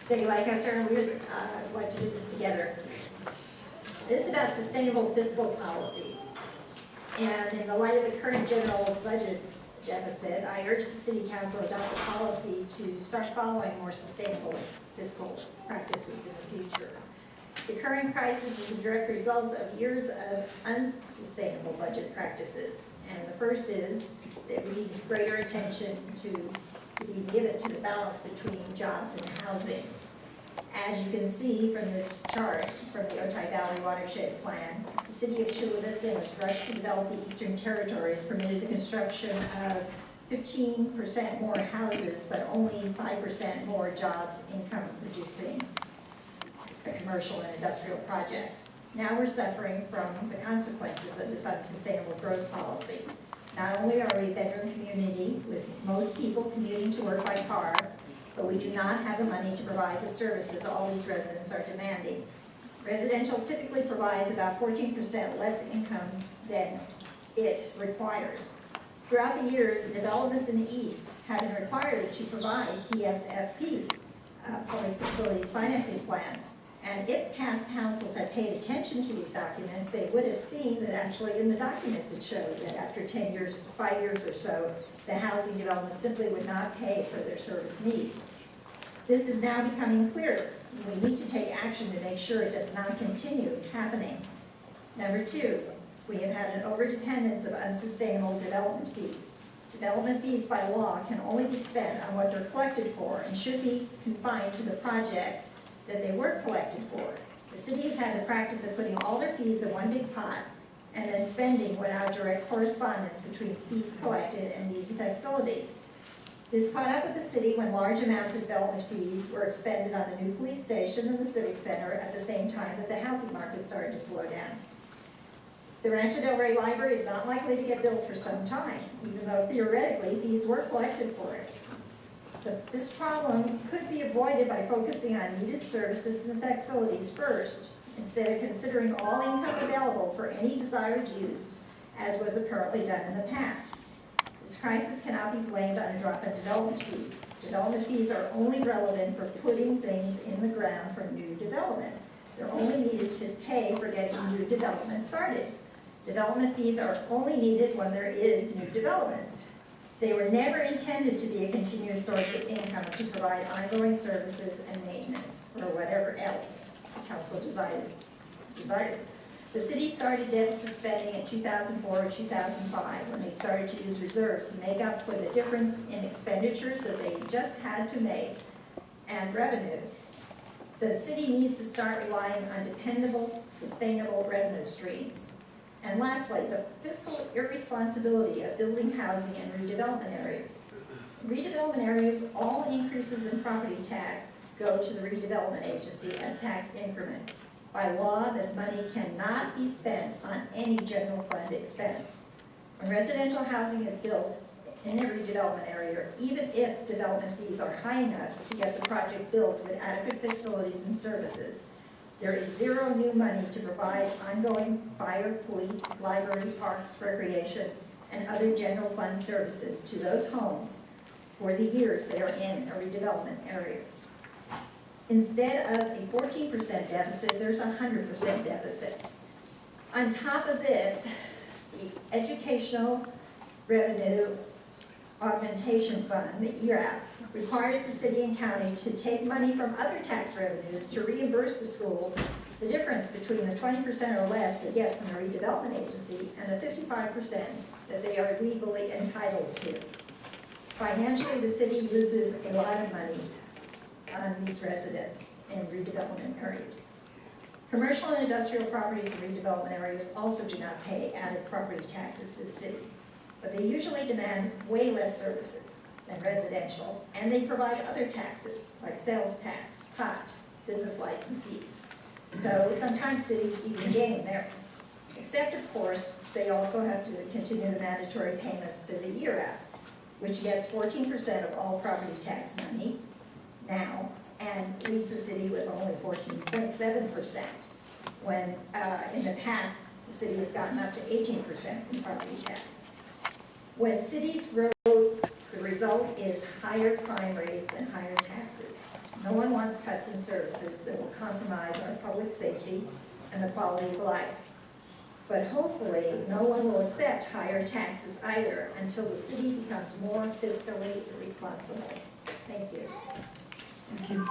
They like us, and we would like to do this together. This is about sustainable fiscal policies. And in the light of the current general budget deficit, I urge the City Council to adopt a policy to start following more sustainable fiscal practices in the future. The current crisis is a direct result of years of unsustainable budget practices. And the first is that we need greater attention to be given to the balance between jobs and housing. As you can see from this chart from the Otay Valley Watershed Plan, the city of Chula Vista, in its rush to develop the Eastern Territories, permitted the construction of 15% more houses, but only 5% more jobs, income producing commercial and industrial projects. Now we're suffering from the consequences of this unsustainable growth policy. Not only are we a bedroom community with most people commuting to work by car, but we do not have the money to provide the services all these residents are demanding. Residential typically provides about 14% less income than it requires. Throughout the years, developments in the East have been required to provide PFFPs, public facilities financing plans. And if past councils had paid attention to these documents, they would have seen that actually in the documents it showed that after 10 years, 5 years or so, the housing development simply would not pay for their service needs. This is now becoming clearer. We need to take action to make sure it does not continue happening. Number two, we have had an overdependence of unsustainable development fees. Development fees by law can only be spent on what they're collected for and should be confined to the project that they were collected for. The city has had the practice of putting all their fees in one big pot and then spending without direct correspondence between fees collected and needed facilities. This caught up with the city when large amounts of development fees were expended on the new police station and the civic center at the same time that the housing market started to slow down. The Rancho Del Rey Library is not likely to get built for some time, even though theoretically fees were collected for it. But this problem could be avoided by focusing on needed services and facilities first, instead of considering all income available for any desired use, as was apparently done in the past. This crisis cannot be blamed on a drop in development fees. Development fees are only relevant for putting things in the ground for new development. They're only needed to pay for getting new development started. Development fees are only needed when there is new development. They were never intended to be a continuous source of income to provide ongoing services and maintenance, or whatever else the council desired. The city started deficit spending in 2004 or 2005 when they started to use reserves to make up for the difference in expenditures that they just had to make and revenue. The city needs to start relying on dependable, sustainable revenue streams. And lastly, the fiscal irresponsibility of building housing in redevelopment areas. In redevelopment areas, all increases in property tax go to the redevelopment agency as tax increment. By law, this money cannot be spent on any general fund expense. When residential housing is built in a redevelopment area, even if development fees are high enough to get the project built with adequate facilities and services, there is zero new money to provide ongoing fire, police, library, parks, recreation, and other general fund services to those homes for the years they are in a redevelopment area. Instead of a 14% deficit, there's a 100% deficit. On top of this, the Educational Revenue Augmentation Fund, the ERAF, requires the city and county to take money from other tax revenues to reimburse the schools the difference between the 20% or less they get from the redevelopment agency and the 55% that they are legally entitled to. Financially, the city uses a lot of money on these residents in redevelopment areas. Commercial and industrial properties in redevelopment areas also do not pay added property taxes to the city, but they usually demand way less services than residential, and they provide other taxes like sales tax, pot, business license fees. So sometimes cities even gain there. Except, of course, they also have to continue the mandatory payments to the ERAF, which gets 14% of all property tax money now, and leaves the city with only 14.7%, when in the past, the city has gotten up to 18% in property tax. When cities wrote the result is higher crime rates and higher taxes. No one wants cuts in services that will compromise our public safety and the quality of life. But hopefully, no one will accept higher taxes either until the city becomes more fiscally responsible. Thank you. Thank you.